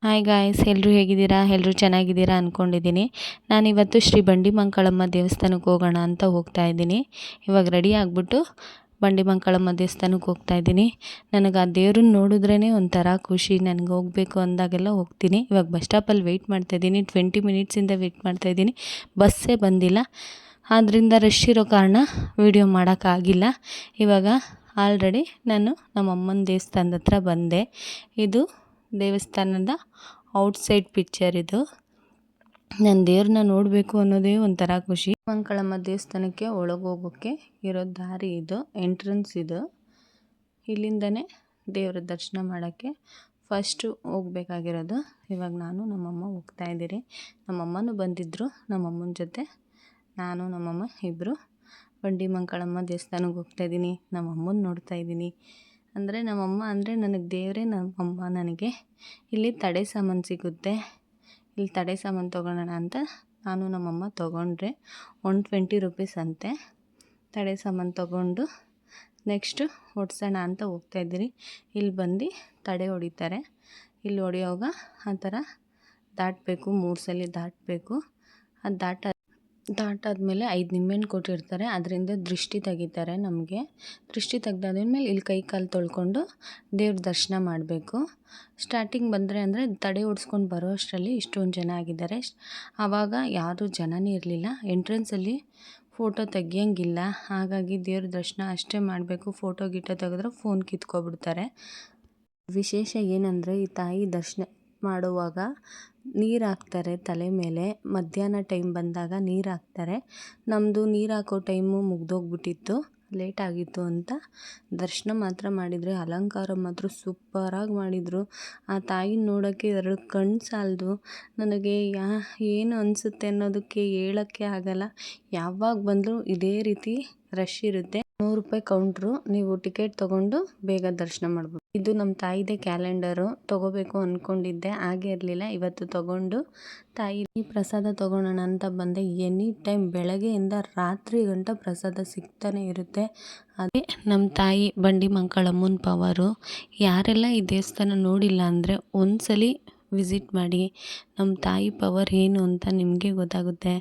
Hi guys, ಎಲ್ಲರೂ ಹೇಗಿದ್ದೀರಾ? ಎಲ್ಲರೂ ಚೆನ್ನಾಗಿದ್ದೀರಾ ಅಂದ್ಕೊಂಡಿದ್ದೀನಿ. ನಾನಿವತ್ತು ಶ್ರೀ ಬಂಡಿಮಂಕಾಳಮ್ಮ ದೇವಸ್ಥಾನಕ್ಕೆ ಹೋಗೋಣ ಅಂತ ಹೋಗ್ತಾ ಇದ್ದೀನಿ. ಇವಾಗ ರೆಡಿ ಆಗಿಬಿಟ್ಟು ಬಂಡಿಮಂಕಾಳಮ್ಮ ದೇವಸ್ಥಾನಕ್ಕೆ ಹೋಗ್ತಾ ಇದ್ದೀನಿ. ನನಗೆ ಆ ದೇವ್ರನ್ನ ನೋಡಿದ್ರೇ ಒಂಥರ ಖುಷಿ. ನನಗೆ ಹೋಗಬೇಕು ಅಂದಾಗೆಲ್ಲ ಹೋಗ್ತೀನಿ. ಇವಾಗ ಬಸ್ ಸ್ಟಾಪಲ್ಲಿ ವೆಯ್ಟ್ ಮಾಡ್ತಾಯಿದ್ದೀನಿ. 20 ಮಿನಿಟ್ಸಿಂದ ವೆಯ್ಟ್ ಮಾಡ್ತಾಯಿದ್ದೀನಿ. ಬಸ್ಸೇ ಬಂದಿಲ್ಲ. ಆದ್ದರಿಂದ ರಶ್ ಇರೋ ಕಾರಣ ವೀಡಿಯೋ ಮಾಡೋಕ್ಕಾಗಿಲ್ಲ. ಇವಾಗ ಆಲ್ರೆಡಿ ನಾನು ನಮ್ಮ ಅಮ್ಮನ ದೇವಸ್ಥಾನದ ಹತ್ರ ಬಂದೆ. ಇದು ದೇವಸ್ಥಾನದ ಔಟ್ಸೈಡ್ ಪಿಕ್ಚರ್. ಇದು ನಾನು ದೇವ್ರನ್ನ ನೋಡಬೇಕು ಅನ್ನೋದೇ ಒಂಥರ ಖುಷಿ. ಮಂಕಾಳಮ್ಮ ದೇವಸ್ಥಾನಕ್ಕೆ ಒಳಗೆ ಹೋಗೋಕ್ಕೆ ಇರೋ ದಾರಿ ಇದು, ಎಂಟ್ರೆನ್ಸ್ ಇದು. ಇಲ್ಲಿಂದನೇ ದೇವರ ದರ್ಶನ ಮಾಡೋಕ್ಕೆ ಫಸ್ಟು ಹೋಗ್ಬೇಕಾಗಿರೋದು. ಇವಾಗ ನಾನು ನಮ್ಮಮ್ಮ ಹೋಗ್ತಾ ಇದ್ದೀರಿ. ನಮ್ಮಮ್ಮನೂ ಬಂದಿದ್ದರು. ನಮ್ಮಮ್ಮನ ಜೊತೆ ನಾನು ನಮ್ಮಮ್ಮ ಇಬ್ಬರು ಬಂಡಿಮಂಕಾಳಮ್ಮ ದೇವಸ್ಥಾನಕ್ಕೆ ಹೋಗ್ತಾಯಿದ್ದೀನಿ. ನಮ್ಮಮ್ಮನ ನೋಡ್ತಾ ಇದ್ದೀನಿ. ಅಂದರೆ ನಮ್ಮಮ್ಮ ಅಂದರೆ ನನಗೆ ದೇವರೇ ನಮ್ಮಮ್ಮ. ನನಗೆ ಇಲ್ಲಿ ತಡೆ ಸಾಮಾನು ಸಿಗುತ್ತೆ. ಇಲ್ಲಿ ತಡೆ ಸಾಮಾನು ತೊಗೊಳ್ಳೋಣ ಅಂತ ನಾನು ನಮ್ಮಮ್ಮ ತೊಗೊಂಡ್ರೆ 120 ರೂಪೀಸ್ ಅಂತೆ. ತಡೆ ಸಾಮಾನು ತೊಗೊಂಡು ನೆಕ್ಸ್ಟು ಹೊಡ್ಸೋಣ ಅಂತ ಹೋಗ್ತಾಯಿದ್ದೀರಿ. ಇಲ್ಲಿ ಬಂದು ತಡೆ ಹೊಡಿತಾರೆ. ಇಲ್ಲಿ ಹೊಡೆಯೋವಾಗ ಆ ಥರ ದಾಟಬೇಕು, 3 ಸಲ ದಾಟಬೇಕು. ಅದು ದಾಟಾದ್ಮೇಲೆ 5 ನಿಂಬೆಹಣ್ಣು ಕೊಟ್ಟಿರ್ತಾರೆ. ಅದರಿಂದ ದೃಷ್ಟಿ ತೆಗಿತಾರೆ. ನಮಗೆ ದೃಷ್ಟಿ ತೆಗ್ದಾದ್ಮೇಲೆ ಇಲ್ಲಿ ಕೈ ಕಾಲು ತೊಳ್ಕೊಂಡು ದೇವ್ರ ದರ್ಶನ ಮಾಡಬೇಕು. ಸ್ಟಾರ್ಟಿಂಗ್ ಬಂದರೆ ಅಂದರೆ ತಡೆ ಹೊಡ್ಸ್ಕೊಂಡು ಬರೋ ಅಷ್ಟರಲ್ಲಿ ಇಷ್ಟೊಂದು ಜನ ಆಗಿದ್ದಾರೆ. ಆವಾಗ ಯಾರೂ ಜನನೇ ಇರಲಿಲ್ಲ. ಎಂಟ್ರೆನ್ಸಲ್ಲಿ ಫೋಟೋ ತೆಗಿಯೋಂಗಿಲ್ಲ. ಹಾಗಾಗಿ ದೇವ್ರ ದರ್ಶನ ಅಷ್ಟೇ ಮಾಡಬೇಕು. ಫೋಟೋ ಗಿಟೋ ತೆಗೆದ್ರೆ ಫೋನ್ ಕಿತ್ಕೊಬಿಡ್ತಾರೆ. ವಿಶೇಷ ಏನಂದರೆ ಈ ತಾಯಿ ದರ್ಶನ ಮಾಡುವಾಗ ನೀರು ಹಾಕ್ತಾರೆ ತಲೆ ಮೇಲೆ. ಮಧ್ಯಾಹ್ನ ಟೈಮ್ ಬಂದಾಗ ನೀರು ಹಾಕ್ತಾರೆ. ನಮ್ಮದು ನೀರು ಹಾಕೋ ಟೈಮು ಮುಗ್ದೋಗ್ಬಿಟ್ಟಿತ್ತು, ಲೇಟ್ ಆಗಿತ್ತು ಅಂತ ದರ್ಶನ ಮಾತ್ರ ಮಾಡಿದರೆ ಅಲಂಕಾರ ಮಾತ್ರ ಸೂಪರಾಗಿ ಮಾಡಿದರು. ಆ ತಾಯಿನ ನೋಡೋಕ್ಕೆ 2 ಕಣ್ಣು ಸಾಲದು. ನನಗೆ ಏನು ಅನಿಸುತ್ತೆ ಅನ್ನೋದಕ್ಕೆ ಹೇಳೋಕ್ಕೆ ಆಗಲ್ಲ. ಯಾವಾಗ ಬಂದರೂ ಇದೇ ರೀತಿ ರಶ್ ಇರುತ್ತೆ. 100 ರೂಪಾಯಿ ಕೌಂಟ್ರು. ನೀವು ಟಿಕೆಟ್ ತೊಗೊಂಡು ಬೇಗ ದರ್ಶನ ಮಾಡ್ಬೋದು. ಇದು ನಮ್ಮ ತಾಯಿದೇ ಕ್ಯಾಲೆಂಡರು. ತೊಗೋಬೇಕು ಅಂದ್ಕೊಂಡಿದ್ದೆ, ಹಾಗೆ ಇರಲಿಲ್ಲ. ಇವತ್ತು ತೊಗೊಂಡು ತಾಯಿ ಪ್ರಸಾದ ತೊಗೊಳೋಣ ಅಂತ ಬಂದೆ. ಎನಿ ಟೈಮ್ ಬೆಳಗ್ಗೆಯಿಂದ ರಾತ್ರಿ ಗಂಟ ಪ್ರಸಾದ ಸಿಗ್ತಾನೆ ಇರುತ್ತೆ. ಅದೇ ನಮ್ಮ ತಾಯಿ ಬಂಡಿಮಂಕಾಳಮ್ಮನ ಪವರು. ಯಾರೆಲ್ಲ ಈ ದೇವಸ್ಥಾನ ನೋಡಿಲ್ಲ ಅಂದರೆ ಒಂದ್ಸಲಿ ವಿಸಿಟ್ ಮಾಡಿ. ನಮ್ಮ ತಾಯಿ ಪವರ್ ಏನು ಅಂತ ನಿಮಗೆ ಗೊತ್ತಾಗುತ್ತೆ.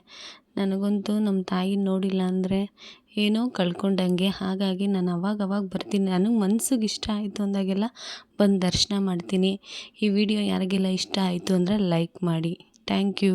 ನನಗಂತೂ ನಮ್ಮ ತಾಯಿ ನೋಡಿಲ್ಲ ಅಂದರೆ ಏನೋ ಕಳ್ಕೊಂಡಂಗೆ. ಹಾಗಾಗಿ ನಾನು ಅವಾಗವಾಗ ಬರ್ತೀನಿ. ನನಗೆ ಮನ್ಸಿಗೆ ಇಷ್ಟ ಆಯಿತು ಅಂದಾಗೆಲ್ಲ ಬಂದು ದರ್ಶನ ಮಾಡ್ತೀನಿ. ಈ ವಿಡಿಯೋ ಯಾರಿಗೆಲ್ಲ ಇಷ್ಟ ಆಯಿತು ಅಂದರೆ ಲೈಕ್ ಮಾಡಿ. Thank you.